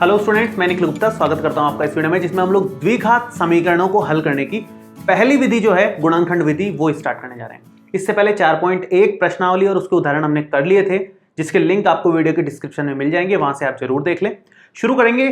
Hello students, मैं निखिल गुप्ता स्वागत करता हूं आपका इस वीडियो में, जिसमें हम लोग द्विघात समीकरणों को हल करने की पहली विधि जो है गुणनखंड विधि वो स्टार्ट करने जा रहे हैं। इससे पहले 4.1 प्रश्नावली और उसके उदाहरण हमने कर लिए थे, जिसके लिंक आपको वीडियो के डिस्क्रिप्शन में मिल जाएंगे, वहां से आप जरूर देख लें। शुरू करेंगे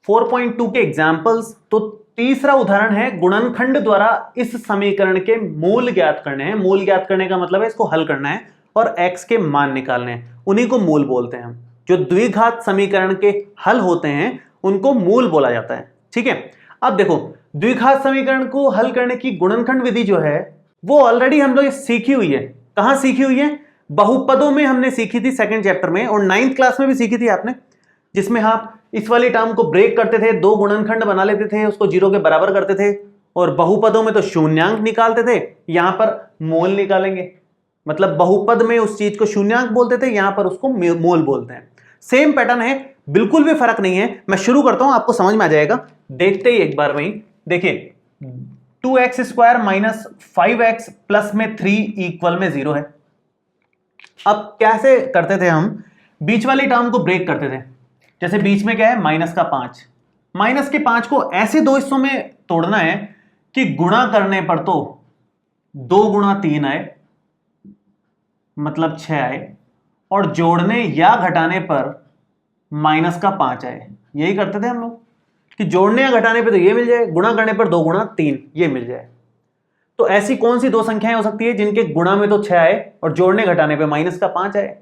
4.2 के एग्जाम्पल्स। तो तीसरा उदाहरण है गुणनखंड द्वारा इस समीकरण के मूल ज्ञात करने हैं। मूल ज्ञात करने का मतलब है इसको हल करना है और x के मान निकालने हैं, उन्हीं को मूल बोलते हैं हम। जो द्विघात समीकरण के हल होते हैं उनको मूल बोला जाता है। ठीक है, अब देखो द्विघात समीकरण को हल करने की गुणनखंड विधि जो है वो ऑलरेडी हम लोग सीखी हुई है। कहां सीखी हुई है? बहुपदों में हमने सीखी थी सेकंड चैप्टर में, और 9th क्लास में भी सीखी थी आपने, जिसमें आप इस वाली टर्म को ब्रेक करते थे, दो गुणनखंड बना लेते थे, उसको जीरो के बराबर करते थे, और बहुपदों में तो शून्यांक निकालते थे। यहां पर मोल निकालेंगे, मतलब बहुपद में उस चीज को शून्यांक बोलते थे, यहां पर उसको मोल बोलते हैं। सेम पैटर्न है, बिल्कुल भी फर्क नहीं है। मैं शुरू करता हूं, आपको समझ में आ जाएगा। देखते ही एक बार वही देखिए, 2x² माइनस 5x प्लस में 3 इक्वल में 0 है। अब कैसे करते थे हम? बीच वाली टर्म को ब्रेक करते थे। जैसे बीच में क्या है? माइनस का 5। माइनस के 5 को ऐसे दो हिस्सों में तोड़ना है कि गुणा करने पर तो 2 गुणा 3 आए, मतलब 6 आए, और जोड़ने या घटाने पर माइनस का 5 आए। यही करते थे हम लोग कि जोड़ने या घटाने पे तो ये मिल जाए, गुणा करने पर 2 गुणा 3 ये मिल जाए। तो ऐसी कौन सी दो संख्याएं हो सकती है जिनके गुणा में तो 6 आए और जोड़ने घटाने पे माइनस का 5 आए?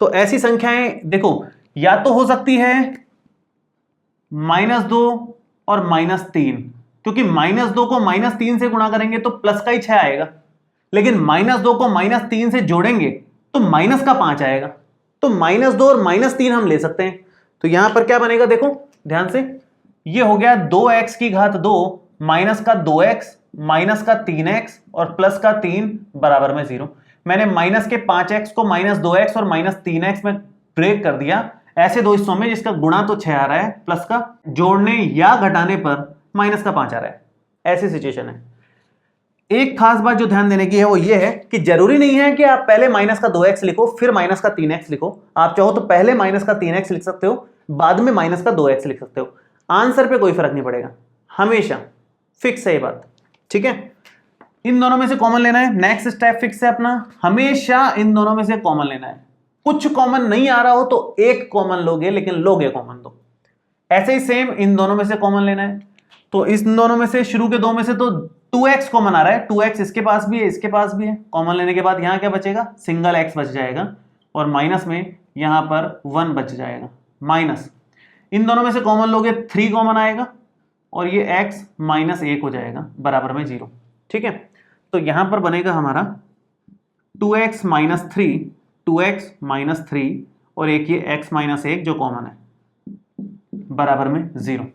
तो ऐसी संख्याएं देखो, या तो हो सकती है -2 और -3, क्योंकि -2 को -3 से गुणा करेंगे तो प्लस का ही 6 आएगा, लेकिन -2 को -3 से जोड़ेंगे तो माइनस का 5 आएगा। तो -2 और -3 हम ले सकते हैं। तो यहां पर क्या बनेगा देखो ध्यान से, ये हो गया 2x की घात 2 माइनस का 2x माइनस का 3x और प्लस का 3 बराबर में 0। मैंने माइनस के 5x को -2x और -3x में ब्रेक कर दिया, ऐसे दो हिस्सों में जिसका गुणा तो 6 आ रहा है, प्लस का जोड़ने या घटाने पर माइनस का 5 आ रहा है। ऐसी सिचुएशन है। एक खास बात जो ध्यान देने की है वो ये है कि जरूरी नहीं है कि आप पहले माइनस का 2x लिखो फिर माइनस का 3x लिखो। आप चाहो तो पहले माइनस का 3x लिख सकते हो, बाद में माइनस का 2x लिख सकते हो। आंसर पे कोई फर्क नहीं पड़ेगा, हमेशा फिक्स है ये बात। ठीक है, इन दोनों में से कॉमन लेना है। नेक्स्ट स्टेप फिक्स है अपना, हमेशा इन दोनों में से कॉमन लेना है। कुछ कॉमन नहीं आ रहा हो तो एक कॉमन लोगे, लेकिन लोगे कॉमन दो। ऐसे ही सेम इन दोनों में से कॉमन लेना है। तो इन दोनों में से, शुरू के दो में से तो 2x कॉमन आ रहा है, 2x इसके पास भी है, इसके पास भी है। कॉमन लेने के बाद यहां क्या बचेगा? सिंगल x बच जाएगा, और माइनस में यहां पर 1 बच जाएगा। माइनस इन दोनों में से कॉमन लोगे 3 कॉमन आएगा, और ये x -1 हो जाएगा बराबर में 0। ठीक है, तो यहां पर बनेगा हमारा 2x - 3, 2x - 3 और एक ये x -1 जो कॉमन है बराबर में 0।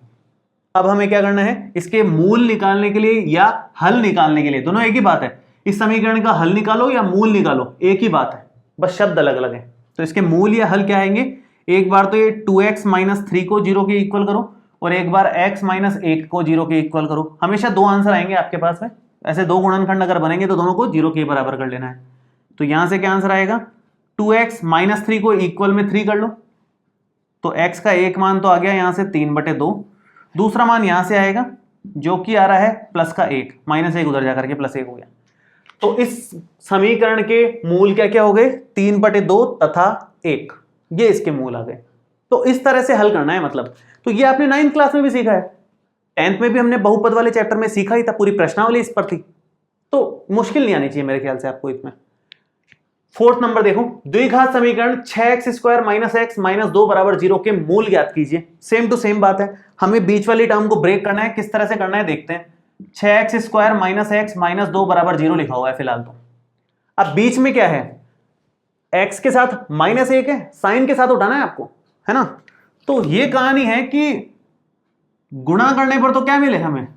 अब हमें क्या करना है? इसके मूल निकालने के लिए या हल निकालने के लिए, दोनों एक ही बात है। इस समीकरण का हल निकालो या मूल निकालो, एक ही बात है, बस शब्द अलग अलग है। तो इसके मूल या हल क्या आएंगे? एक बार तो ये 2x - 3 को 0 के इक्वल करो, और एक बार x - 1 को 0 के इक्वल करो। हमेशा दो आंसर आएंगे आपके पास में। ऐसे दो गुणनखंड अगर बनेंगे तो दोनों को 0 के बराबर कर लेना है। तो यहां से क्या आंसर आएगा? 2x - 3 को इक्वल में 3 कर लो, तो x का एक मान तो आ गया यहां से 3/2। दूसरा मान यहां से आएगा जो कि आ रहा है प्लस का 1, -1 उधर जाकर के +1 हो गया। तो इस समीकरण के मूल क्या क्या हो गए? 3/2 तथा 1, ये इसके मूल आ गए। तो इस तरह से हल करना है मतलब। तो ये आपने 9th क्लास में भी सीखा है, 10th में भी हमने बहुपद वाले चैप्टर में सीखा ही था, पूरी प्रश्नावली इस पर थी। तो मुश्किल नहीं आनी चाहिए मेरे ख्याल से आपको इसमें। 4th नंबर देखो, द्विघात समीकरण 6x² - x - 2 = 0 के मूल ज्ञात कीजिए। सेम टू सेम बात है, हमें बीच वाली टर्म को ब्रेक करना है। किस तरह से करना है देखते हैं। 6x² - x - 2 = 0 लिखा हुआ है फिलहाल तो। अब बीच में क्या है? x के साथ -1 है, साइन के साथ उठाना है आपको, है ना। तो ये कहानी है कि गुणा करने पर तो क्या मिले हमें?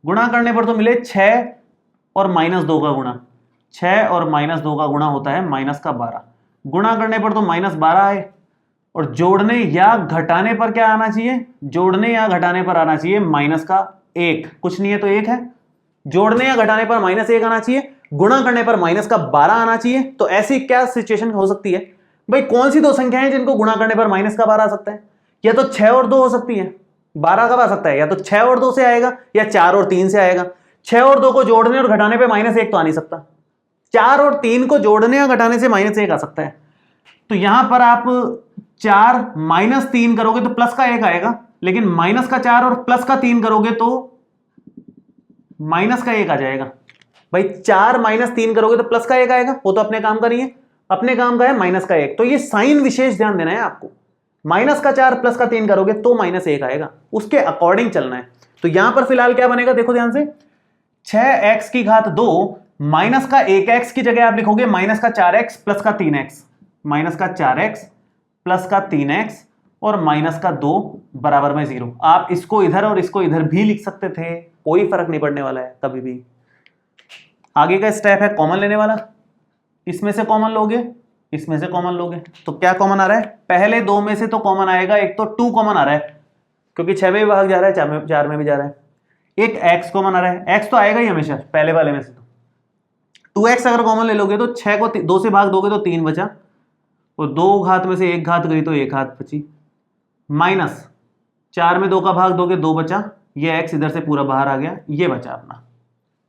गुणा करने पर तो मिले 6 और -2 का गुणा। 6 और -2 का गुणा होता है -12। गुणा करने पर तो -12 आए, और जोड़ने या घटाने पर क्या आना चाहिए? जोड़ने या घटाने पर आना चाहिए -1। कुछ नहीं है तो 1 है। जोड़ने या घटाने पर -1 आना चाहिए, गुणा करने पर -12 आना चाहिए। तो ऐसी क्या सिचुएशन हो सकती है भाई? कौन सी दो संख्याएं जिनको गुणा करने पर -12 आ सकता है? या तो 6 और 2 हो सकती है, 12 कब आ सकता है, या तो 6 और 2 से आएगा या 4 और 3 से आएगा। 6 और 2 को जोड़ने और घटाने पे -1 तो आ नहीं सकता, 4 और 3 को जोड़ने और घटाने से -1 आ सकता है। तो यहां पर आप 4 - 3 करोगे तो प्लस का 1 आएगा, लेकिन माइनस का 4 और प्लस का 3 करोगे तो माइनस का 1 आ जाएगा। भाई 4 - 3 करोगे तो प्लस का 1 आएगा, वो तो अपने काम का नहीं है, अपने काम का है माइनस का 1। तो ये साइन विशेष ध्यान देना है आपको, माइनस का 4 प्लस का 3 करोगे तो -1 आएगा, उसके अकॉर्डिंग चलना है। तो यहां पर फिलहाल क्या बनेगा देखो ध्यान से, 6x की घात 2 माइनस का 1x की जगह आप लिखोगे माइनस का 4x प्लस का 3x, माइनस का 4x प्लस का 3x और माइनस का 2 बराबर में 0। आप इसको इधर और इसको इधर भी लिख सकते थे, कोई फर्क नहीं पड़ने वाला है कभी भी। आगे का स्टेप है कॉमन लेने वाला, इसमें से कॉमन लोगे, इसमें से कॉमन लोगे, तो क्या कॉमन आ रहा है, पहले 2 में से तो कॉमन आएगा, एक तो 2 कॉमन आ रहा है क्योंकि 6 में भी भाग जा रहा है, 4 में भी जा रहा है। एक x कॉमन आ रहा है, x तो आएगा ही हमेशा पहले वाले में से। तो 2x अगर कॉमन ले लोगे तो 6 को 2 से भाग दोगे तो 3 बचा, और 2 घात में से 1 घात गई तो 1 घात बची, माइनस 4 में 2 का भाग दोगे 2 बचा, ये x इधर से पूरा बाहर आ गया, ये बचा अपना।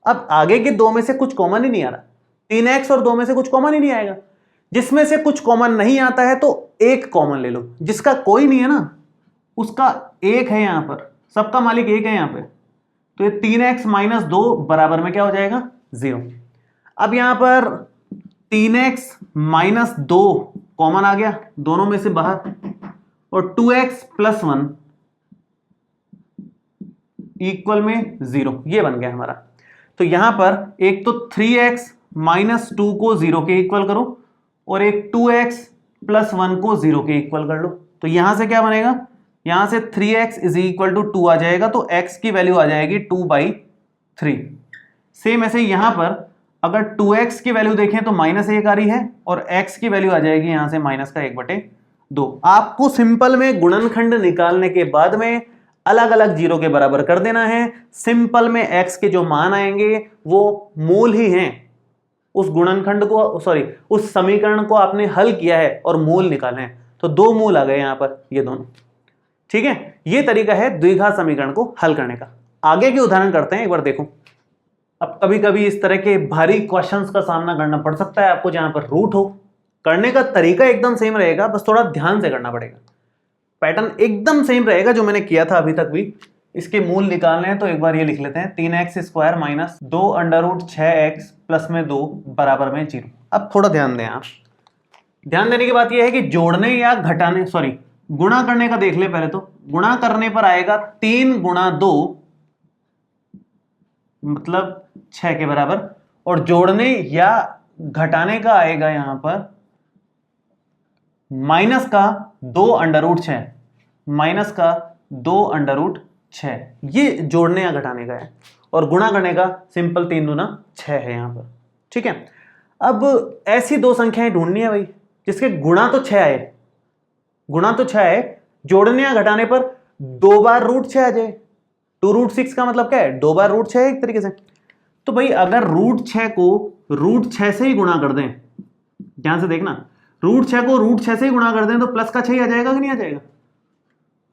अब आगे के 2 में से कुछ कॉमन ही नहीं आ रहा, 3x और 2 में से कुछ कॉमन ही नहीं आएगा। जिसमें से कुछ कॉमन नहीं आता है तो एक कॉमन ले लो, जिसका कोई नहीं है ना उसका 1 है, यहां पर सबका मालिक 1 है यहां पे, तो ये 3x - 2 बराबर में क्या हो जाएगा 0। अब यहां पर 3x - 2 कॉमन आ गया दोनों में से बाहर, और 2x + 1 इक्वल में 0, ये बन गया हमारा। तो यहां पर एक तो 3x - 2 को 0 के इक्वल करो और एक 2x + 1 को 0 के इक्वल कर लो। तो यहां से क्या बनेगा, यहां से 3x = 2 आ जाएगा, तो x की वैल्यू आ जाएगी 2/3। सेम ऐसे यहां पर अगर 2x की वैल्यू देखें तो -1 आ रही है, और x की वैल्यू आ जाएगी यहां से -1/2। आपको सिंपल में गुणनखंड निकालने के बाद में अलग अलग 0 के बराबर कर देना है। सिंपल में x के जो मान आएंगे वो मूल ही हैं, उस गुणनखंड को सॉरी उस समीकरण को आपने हल किया है और मूल निकाले हैं, तो 2 मूल आ गए यहां पर, ये दोनों। ठीक है, ये तरीका है द्विघात समीकरण को हल करने का। आगे के उदाहरण करते हैं, एक बार देखो। अब कभी कभी इस तरह के भारी क्वेश्चंस का सामना करना पड़ सकता है आपको, जहां पर रूट हो। करने का तरीका एकदम सेम रहेगा, बस थोड़ा ध्यान से करना पड़ेगा। पैटर्न एकदम सेम रहेगा जो मैंने किया था अभी तक भी। इसके मूल निकालने हैं तो एक बार ये लिख लेते हैं, 3x² - 2√6x प्लस में 2 बराबर में 0। अब थोड़ा ध्यान दें आप, ध्यान देने की बात यह है कि जोड़ने या घटाने सॉरी गुणा करने का देख ले पहले। तो गुणा करने पर आएगा 3 × 2 मतलब 6 के बराबर, और जोड़ने या घटाने का आएगा यहां पर माइनस का 2√6, माइनस का 2√6, ये जोड़ने या घटाने का है, और गुणा करने का सिंपल 3 दूना 6 है यहां पर। ठीक है, अब ऐसी दो संख्याएं ढूंढनी है भाई जिसके गुणा तो 6 आए, गुणा तो 6 है, जोड़ने या घटाने पर 2 बार √6 आ जाए। 2√6 का मतलब क्या है, 2 बार √6 है एक तरीके से। तो भाई अगर √6 को √6 से ही गुणा कर दें, ध्यान से देखना, √6 को √6 से ही गुणा कर दें तो प्लस का 6 आ जाएगा कि नहीं आ जाएगा।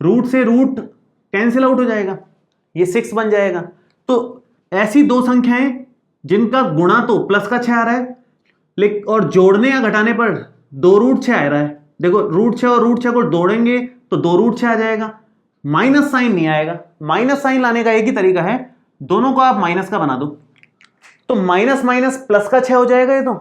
रूट से रूट कैंसिल आउट हो जाएगा, ये 6 बन जाएगा। तो ऐसी दो संख्याएं जिनका गुणा तो प्लस का 6 आ रहा है, लेकिन और जोड़ने या घटाने पर 2√6 आ रहा है। देखो √6 और √6 को जोड़ेंगे तो 2√6 आ जाएगा, माइनस साइन नहीं आएगा। माइनस साइन लाने का एक ही तरीका है, दोनों को आप माइनस का बना दो, तो माइनस माइनस प्लस का 6 हो जाएगा ये तो,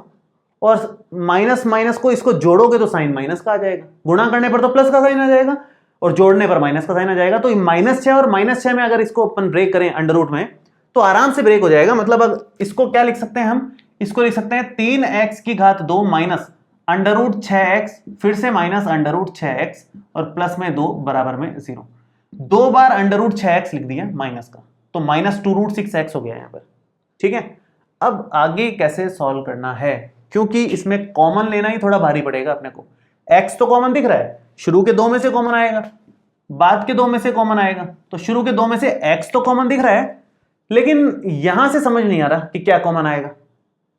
और माइनस माइनस को इसको जोड़ोगे तो साइन माइनस का आ जाएगा। गुणा करने पर तो प्लस का साइन आ जाएगा और जोड़ने पर माइनस का साइन आ जाएगा। तो -6 और -6 में अगर इसको अपन ब्रेक करें अंडर रूट में तो आराम से ब्रेक हो जाएगा। मतलब अब इसको क्या लिख सकते हैं हम, इसको लिख सकते हैं 3x की घात 2 माइनस √6x फिर से माइनस √6x और प्लस में 2 बराबर में 0। 2 बार √6x लिख दिया माइनस का, तो -2√6x हो गया यहां पर। ठीक है, अब आगे कैसे सॉल्व करना है, क्योंकि इसमें कॉमन लेना ही थोड़ा भारी पड़ेगा अपने को। x तो कॉमन दिख रहा है, शुरू के 2 में से कॉमन आएगा, बाद के 2 में से कॉमन आएगा, तो शुरू के 2 में से x तो कॉमन दिख रहा है, लेकिन यहां से समझ नहीं आ रहा कि क्या कॉमन आएगा।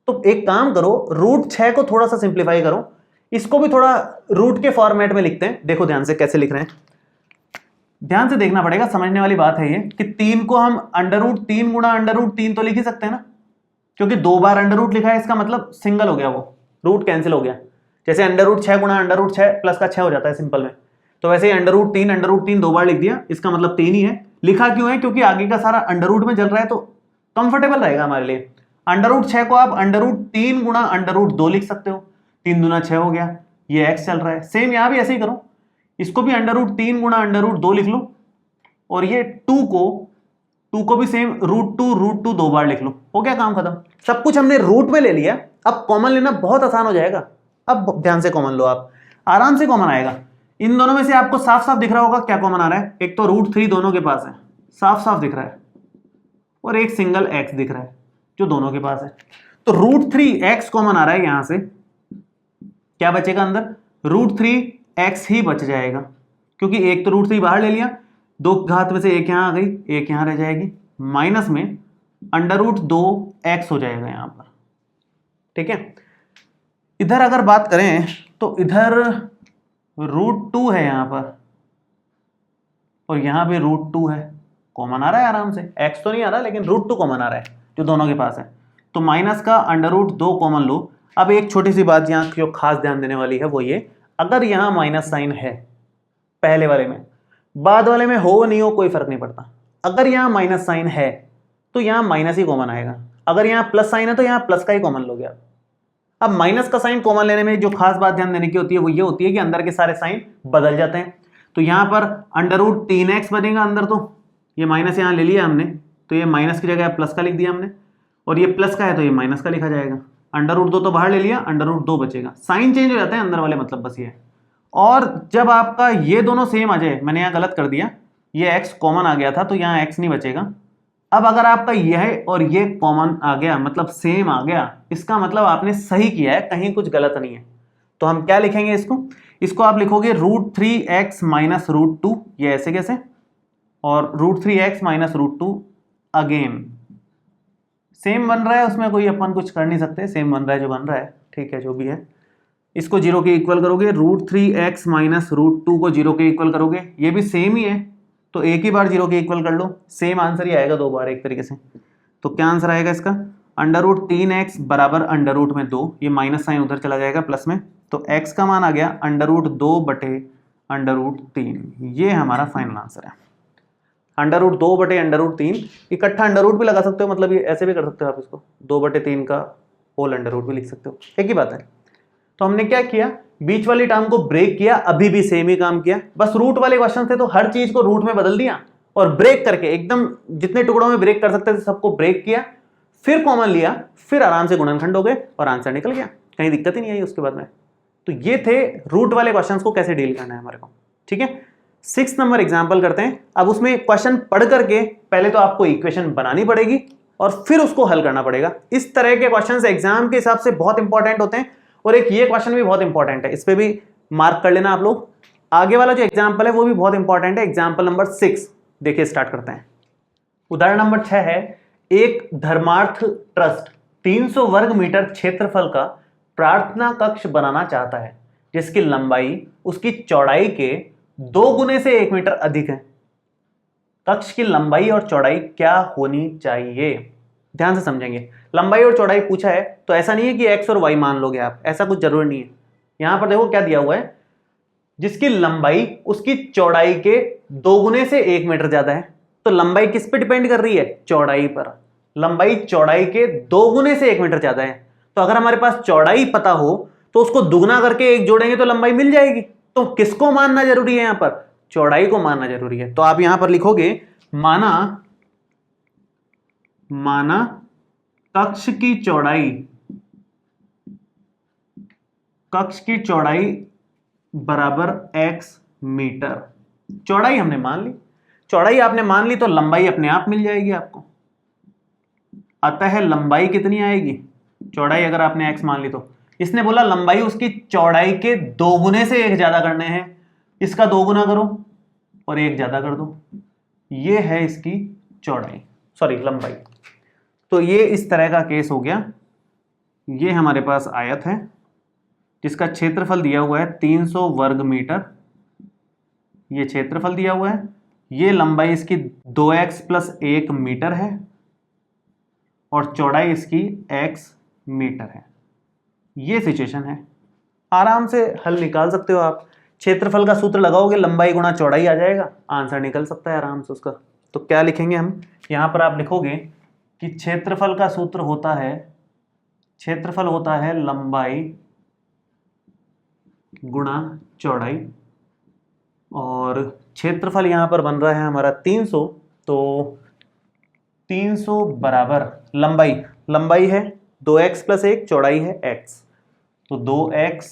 तो एक काम करो, √6 को थोड़ा सा सिंप्लीफाई करो, इसको भी थोड़ा रूट के फॉर्मेट में लिखते हैं। देखो ध्यान से कैसे लिख रहे हैं, ध्यान से देखना पड़ेगा, समझने वाली बात है ये कि 3 को हम √3 गुणा √3 तो लिख ही सकते हैं ना, क्योंकि 2 बार अंडर रूट लिखा है, इसका मतलब सिंगल हो गया, वो रूट कैंसिल हो गया। जैसे √6 गुणा √6 प्लस का 6 हो जाता है सिंपल में, तो वैसे ही √3 2 बार लिख दिया, इसका मतलब 3 ही है। लिखा क्यों है? क्योंकि आगे का सारा अंडर रूट में चल रहा है तो कंफर्टेबल रहेगा हमारे लिए। √6 को आप √3 गुणा √2 लिख सकते हो, 3 दूना 6 हो गया, ये x चल रहा है। सेम यहां भी ऐसे ही करो, इसको भी √3 गुणा √2 लिख लो, और ये 2 को भी सेम √2 2 बार लिख लो, हो गया काम खत्म। सब कुछ हमने रूट में ले लिया, अब कॉमन लेना बहुत आसान हो जाएगा। अब ध्यान से कॉमन लो, आप आराम से कॉमन आएगा। इन दोनों में से आपको साफ साफ दिख रहा होगा क्या कॉमन आ रहा है। एक तो √3 दोनों के पास है, साफ साफ दिख रहा है, और एक सिंगल x दिख रहा है जो दोनों के पास है। तो √3x कॉमन आ रहा है, यहां से क्या बचेगा अंदर? √3x ही बच जाएगा, क्योंकि एक तो √3 बाहर ले लिया, 2 घात में से एक यहां आ गई, एक यहां रह जाएगी, माइनस में √2x हो जाएगा यहां पर। ठीक है, इधर अगर बात करें तो इधर √2 है यहां पर, और यहां पे √2 है, कॉमन आ रहा है आराम से। x तो नहीं आ रहा, लेकिन √2 कॉमन आ रहा है जो दोनों के पास है। तो माइनस का √2 कॉमन लो। अब एक छोटी सी बात यहाँ जो खास ध्यान देने वाली है वो ये, अगर यहाँ माइनस साइन है पहले वाले में, बाद वाले में हो नहीं हो कोई फर्क नहीं पड़ता। अगर यहाँ माइनस साइन है तो यहाँ माइनस ही कॉमन आएगा, अगर यहाँ प्लस साइन है तो यहाँ प्लस का ही कॉमन लोगे आप। अब माइनस का साइन कॉमन लेने में जो खास बात ध्यान देने की होती है वो ये होती है कि अंदर के सारे साइन बदल जाते हैं। तो यहाँ पर √3x बनेगा अंदर, तो ये माइनस यहाँ ले लिया हमने, तो ये माइनस की जगह प्लस का लिख दिया हमने, और ये प्लस का है तो ये माइनस का लिखा जाएगा। √2 तो बाहर ले लिया, √2 बचेगा, साइन चेंज हो जाते हैं अंदर वाले, मतलब बस ये। और जब आपका ये दोनों सेम आ जाए, मैंने यहाँ गलत कर दिया, ये x कॉमन आ गया था तो यहाँ x नहीं बचेगा। अब अगर आपका यह और ये कॉमन आ गया, मतलब सेम आ गया, इसका मतलब आपने सही किया है, कहीं कुछ गलत नहीं है। तो हम क्या लिखेंगे इसको आप लिखोगे √3x माइनस √2, ये ऐसे कैसे, और √3x माइनस √2 अगेन सेम बन रहा है, उसमें कोई अपन कुछ कर नहीं सकते, सेम बन रहा है जो बन रहा है, ठीक है जो भी है। इसको 0 के इक्वल करोगे, √3x माइनस √2 को 0 के इक्वल करोगे, ये भी सेम ही है, तो एक ही बार 0 के इक्वल कर लो, सेम आंसर ही आएगा 2 बार एक तरीके से। तो क्या आंसर आएगा इसका? √3x बराबर √ में 2, ये माइनस साइन उधर चला जाएगा प्लस में, तो x का मान आ गया √2 बटे √3। ये हमारा फाइनल आंसर है। √2 बटे √3, इकट्ठा √ भी लगा सकते हो, मतलब ये ऐसे भी कर सकते हो आप, इसको 2/3 का होल √ भी लिख सकते हो, एक ही बात है। तो हमने क्या किया, बीच वाली टर्म को ब्रेक किया, अभी भी सेम ही काम किया, बस रूट वाले क्वेश्चन थे तो हर चीज को रूट में बदल दिया, और ब्रेक करके एकदम जितने टुकड़ों में ब्रेक कर सकते थे सबको ब्रेक किया, फिर कॉमन लिया, फिर आराम से गुणनखंड हो गए और आंसर निकल गया, कहीं दिक्कत ही नहीं आई उसके बाद में। तो ये थे रूट वाले क्वेश्चंस को कैसे डील करना है हमारे को। ठीक है, 6 नंबर एग्जाम्पल करते हैं। अब उसमें क्वेश्चन पढ़ करके पहले तो आपको इक्वेशन बनानी पड़ेगी और फिर उसको हल करना पड़ेगा। इस तरह के क्वेश्चन एग्जाम के हिसाब से बहुत इंपॉर्टेंट होते हैं, और एक ये क्वेश्चन भी बहुत इंपॉर्टेंट है, इस पे भी मार्क कर लेना आप लोग। आगे वाला जो एग्जाम्पल है वो भी बहुत इंपॉर्टेंट है, एग्जाम्पल नंबर 6। देखिए स्टार्ट करते हैं। उदाहरण नंबर 6 है, एक धर्मार्थ ट्रस्ट 300 वर्ग मीटर क्षेत्रफल का प्रार्थना कक्ष बनाना चाहता है, जिसकी लंबाई उसकी चौड़ाई के 2 गुने से 1 मीटर अधिक है। कक्ष की लंबाई और चौड़ाई क्या होनी चाहिए? ध्यान से समझेंगे। लंबाई और चौड़ाई पूछा है तो ऐसा नहीं है कि x और y मान लोगे आप, ऐसा कुछ जरूरी नहीं है। यहां पर देखो क्या दिया हुआ है, जिसकी लंबाई उसकी चौड़ाई के 2 गुने से 1 मीटर ज्यादा है। तो लंबाई किस पे डिपेंड कर रही है? चौड़ाई पर। लंबाई चौड़ाई के 2 गुने से 1 मीटर ज्यादा है, तो अगर हमारे पास चौड़ाई पता हो तो उसको दुगना करके 1 जोड़ेंगे तो लंबाई मिल जाएगी। तो किसको मानना जरूरी है? यहां पर चौड़ाई को मानना जरूरी है। तो आप यहां पर लिखोगे माना कक्ष की चौड़ाई बराबर x मीटर। चौड़ाई हमने मान ली, चौड़ाई आपने मान ली तो लंबाई अपने आप मिल जाएगी आपको। अतः लंबाई कितनी आएगी? चौड़ाई अगर आपने x मान ली तो इसने बोला लंबाई उसकी चौड़ाई के 2 गुने से 1 ज्यादा करने हैं, इसका 2 गुना करो और 1 ज्यादा कर दो, ये है इसकी चौड़ाई, सॉरी लंबाई। तो ये इस तरह का केस हो गया। ये हमारे पास आयत है जिसका क्षेत्रफल दिया हुआ है 300 वर्ग मीटर, ये क्षेत्रफल दिया हुआ है, ये लंबाई इसकी 2x प्लस 1 मीटर है और चौड़ाई इसकी x मीटर है। ये सिचुएशन है। आराम से हल निकाल सकते हो आप। क्षेत्रफल का सूत्र लगाओगे, लंबाई गुणा चौड़ाई आ जाएगा, आंसर निकल सकता है आराम से उसका। तो क्या लिखेंगे हम, यहां पर आप लिखोगे कि क्षेत्रफल का सूत्र होता है, क्षेत्रफल होता है लंबाई गुणा चौड़ाई, और क्षेत्रफल यहां पर बन रहा है हमारा 300। तो 300 बराबर लंबाई है 2x प्लस 1, चौड़ाई है x, तो 2x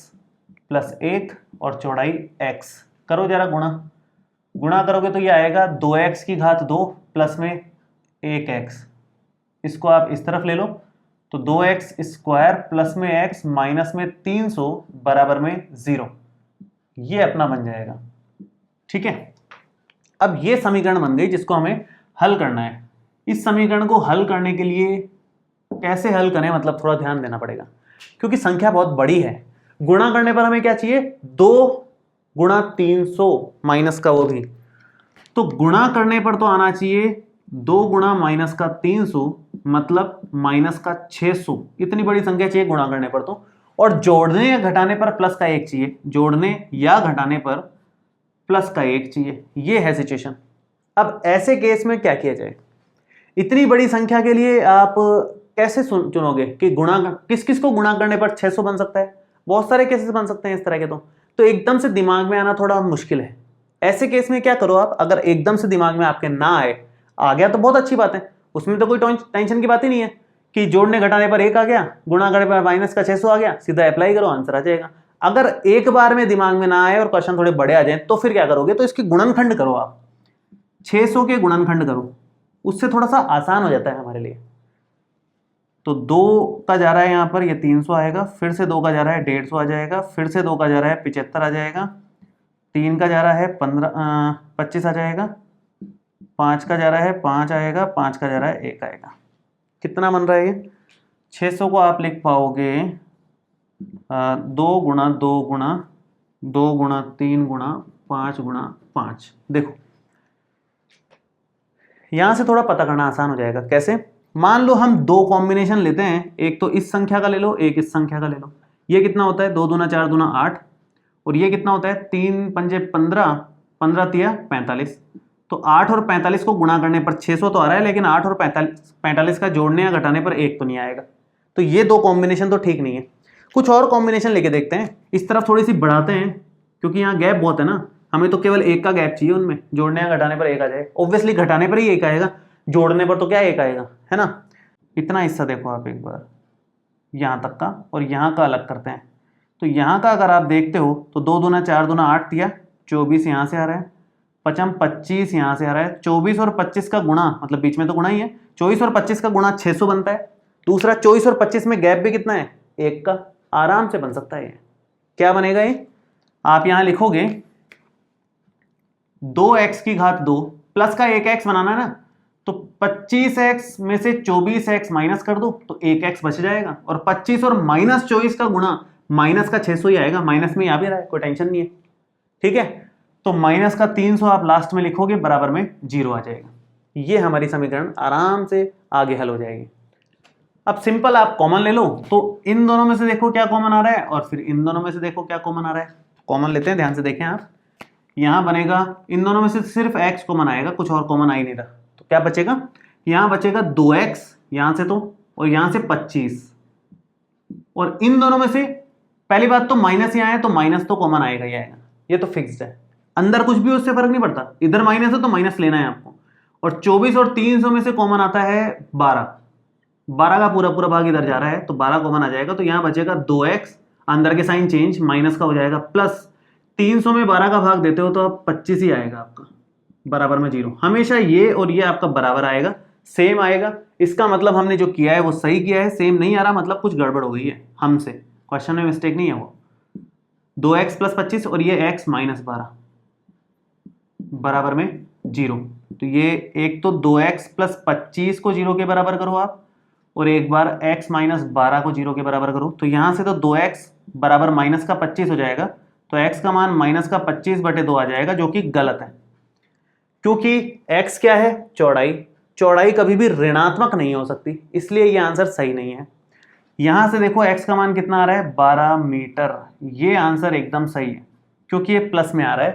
प्लस 1 और चौड़ाई x। करो जरा गुणा करोगे तो ये आएगा 2x की घात 2 प्लस में 1x। इसको आप इस तरफ ले लो तो 2x स्क्वायर प्लस में x माइनस में 300 बराबर में 0। ये अपना बन जाएगा। ठीक है, अब ये समीकरण बन गई जिसको हमें हल करना है। इस समीकरण को हल करने के लिए कैसे हल करें, मतलब थोड़ा ध्यान देना पड़ेगा क्योंकि संख्या बहुत बड़ी है। गुणा करने पर हमें क्या चाहिए, 2 गुणा 300 माइनस का वो भी, तो गुणा करने पर तो आना चाहिए 2 गुणा माइनस का 300 मतलब माइनस का 600। इतनी बड़ी संख्या चाहिए गुणा करने पर तो, और जोड़ने या घटाने पर प्लस का 1 चाहिए, जोड़ने या घटाने पर प्लस का 1 चाहिए। ये है सिचुएशन। अब ऐसे केस में क्या किया जाए, इतनी बड़ी संख्या के लिए आप कैसे चुनोगे कि गुणा किस किस को गुणा करने पर 600 बन सकता है। बहुत सारे केसेस बन सकते हैं इस तरह के, तो एकदम से दिमाग में आना थोड़ा मुश्किल है। ऐसे केस में क्या करो आप, अगर एकदम से दिमाग में आपके ना आ गया तो बहुत अच्छी बात है, उसमें तो कोई टेंशन की बात ही नहीं है कि जोड़ने घटाने पर 1 आ गया, गुणा करने पर माइनस का 600 आ गया, सीधा अप्लाई करो आंसर आ जाएगा। अगर एक बार में दिमाग में ना आए और क्वेश्चन थोड़े बड़े आ जाए तो फिर क्या करोगे, तो इसके गुणनखंड करो आप, 600 के गुणनखंड करो, उससे थोड़ा सा आसान हो जाता है हमारे लिए। तो 2 का जा रहा है यहाँ पर, ये 300 आएगा, फिर से 2 का जा रहा है 150 आ जाएगा, फिर से 2 का जा रहा है 75 आ जाएगा, 3 का जा रहा है 25 आ जाएगा, 5 का जा रहा है 5 आएगा, 5 का जा रहा है 1 आएगा। कितना बन रहा है ये, 600 को आप लिख पाओगे 2 गुणा 2 गुणा 2 गुणा 3 गुणा 5 गुणा 5। देखो यहां से थोड़ा पता करना आसान हो जाएगा। कैसे, मान लो हम 2 कॉम्बिनेशन लेते हैं, एक तो इस संख्या का ले लो, एक इस संख्या का ले लो। ये कितना होता है, 2 दूना 4 दूना 8, और ये कितना होता है 3 पंजे 15, 15 तिया 45। तो 8 और 45 को गुणा करने पर 600 तो आ रहा है, लेकिन 8 और 45 का जोड़ने या घटाने पर 1 तो नहीं आएगा। तो ये 2 कॉम्बिनेशन तो ठीक नहीं है। कुछ और कॉम्बिनेशन लेके देखते हैं, इस तरफ थोड़ी सी बढ़ाते हैं क्योंकि यहाँ गैप बहुत है ना, हमें तो केवल 1 का गैप चाहिए उनमें, जोड़ने या घटाने पर 1 आ जाए। ऑब्वियसली घटाने पर ही 1 आएगा, जोड़ने पर तो क्या 1 आएगा, है ना। इतना हिस्सा देखो आप एक बार, यहाँ तक का और यहाँ का अलग करते हैं। तो यहाँ का अगर आप देखते हो तो 2 दूना 4 दूना 8 दिया, 24 यहाँ से आ रहा है, 25 यहाँ से आ रहा है, 24 और 25 का गुणा, मतलब बीच में तो गुणा ही है, 24 और 25 का गुणा 600 बनता है। दूसरा 24 और 25 में गैप भी कितना है, 1 का, आराम से बन सकता है ये। क्या बनेगा ये, आप यहाँ लिखोगे 2x की घात 2 प्लस का 1x बनाना है ना, तो 25x में से 24x माइनस कर दो तो 1x बच जाएगा, और 25 और माइनस 24 का गुणा माइनस का 600 ही आएगा, माइनस में आ भी रहा है, कोई टेंशन नहीं है। ठीक है, तो माइनस का 300 आप लास्ट में लिखोगे, बराबर में 0 आ जाएगा। ये हमारी समीकरण आराम से आगे हल हो जाएगी। अब सिंपल आप कॉमन ले लो, तो इन दोनों में से देखो क्या कॉमन आ रहा है, और फिर इन दोनों में से देखो क्या कॉमन आ रहा है। कॉमन लेते हैं, ध्यान से देखें आप, यहां बनेगा इन दोनों में से सिर्फ x कॉमन आएगा, कुछ और कॉमन आ ही नहीं रहा। तो क्या बचेगा, यहां बचेगा 2x यहां से तो, और यहां से 25, और इन दोनों में से पहली बात तो माइनस यहाँ है तो माइनस तो कॉमन आएगा ही आएगा, ये तो फिक्स्ड है, अंदर कुछ भी उससे फर्क नहीं पड़ता, इधर माइनस है तो माइनस लेना है आपको। और 24 और 300 में से कॉमन आता है 12, 12 का पूरा पूरा भाग इधर जा रहा है तो 12 कॉमन आ जाएगा, तो यहां बचेगा 2x, अंदर के साइन चेंज, माइनस का हो जाएगा, प्लस 300 में 12 का भाग देते हो तो अब 25 ही आएगा आपका, बराबर में 0। हमेशा ये और ये आपका बराबर आएगा, सेम आएगा। इसका मतलब हमने जो किया है वो सही किया है, सेम नहीं आ रहा मतलब कुछ गड़बड़ हो गई है हमसे, क्वेश्चन में मिस्टेक नहीं है वो। 2x प्लस 25 और ये x माइनस 12 बराबर में 0। तो ये एक तो 2x प्लस 25 को 0 के बराबर करो आप, और एक बार x माइनस 12 को 0 के बराबर करो। तो यहां से तो 2x बराबर माइनस का 25 हो जाएगा, तो x का मान माइनस का 25/2 आ जाएगा, जो कि गलत है क्योंकि x क्या है, चौड़ाई, चौड़ाई कभी भी ऋणात्मक नहीं हो सकती, इसलिए ये आंसर सही नहीं है। यहां से देखो x का मान कितना आ रहा है, 12 मीटर, ये आंसर एकदम सही है क्योंकि ये प्लस में आ रहा है,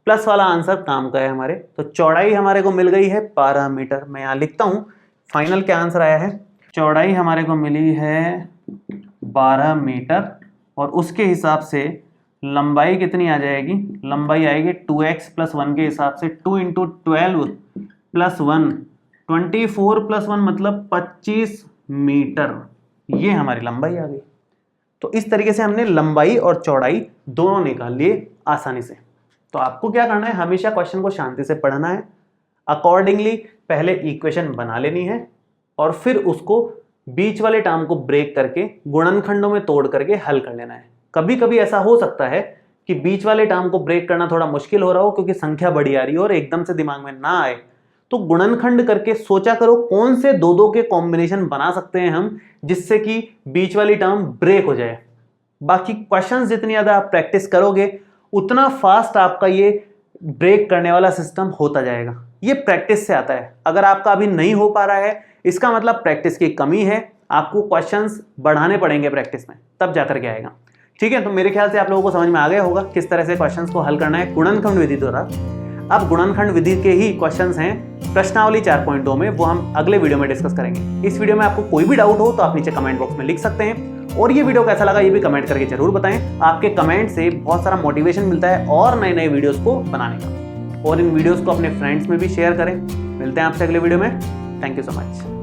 प्लस वाला आंसर काम का है हमारे। तो चौड़ाई हमारे को मिल गई है 12 मीटर। मैं यहां लिखता हूं फाइनल क्या आंसर आया है, चौड़ाई हमारे को मिली है 12 मीटर और उसके हिसाब से लंबाई कितनी आ जाएगी, लंबाई आएगी 2x + 1 के हिसाब से 2 × 12 + 1 24 + 1 मतलब 25 मीटर, ये हमारी लंबाई आ गई। तो इस तरीके से हमने लंबाई और चौड़ाई दोनों निकाल लिए आसानी से। तो आपको क्या करना है, हमेशा क्वेश्चन को शांति से पढ़ना है, अकॉर्डिंगली पहले इक्वेशन बना लेनी है और फिर उसको बीच वाले टर्म को ब्रेक करके गुणनखंडों में तोड़ करके हल कर लेना है। कभी कभी ऐसा हो सकता है कि बीच वाले टर्म को ब्रेक करना थोड़ा मुश्किल हो रहा हो क्योंकि संख्या बड़ी आ रही हो और एकदम से दिमाग में ना आए, तो गुणनखंड करके सोचा करो कौन से दो दो के कॉम्बिनेशन बना सकते हैं हम जिससे कि बीच वाली टर्म ब्रेक हो जाए। बाकी क्वेश्चंस जितनी ज्यादा आप प्रैक्टिस करोगे उतना फास्ट आपका ये ब्रेक करने वाला सिस्टम होता जाएगा। ये प्रैक्टिस से आता है। अगर आपका अभी नहीं हो पा रहा है इसका मतलब प्रैक्टिस की कमी है, आपको क्वेश्चंस बढ़ाने पड़ेंगे प्रैक्टिस में, तब जाकर के आएगा। ठीक है, तो मेरे ख्याल से आप लोगों को समझ में आ गया होगा किस तरह से क्वेश्चंस को हल करना है गुणनखंड विधि द्वारा। अब गुणनखंड विधि के ही क्वेश्चंस हैं प्रश्नावली 4.2 में, वो हम अगले वीडियो में डिस्कस करेंगे। इस वीडियो में आपको कोई भी डाउट हो तो आप नीचे कमेंट बॉक्स में लिख सकते हैं और ये वीडियो कैसा लगा ये भी कमेंट करके जरूर बताएं। आपके कमेंट से बहुत सारा मोटिवेशन मिलता है और नए नए वीडियोस को बनाने का, और इन वीडियोस को अपने फ्रेंड्स में भी शेयर करें। मिलते हैं आपसे अगले वीडियो में। Thank you so much.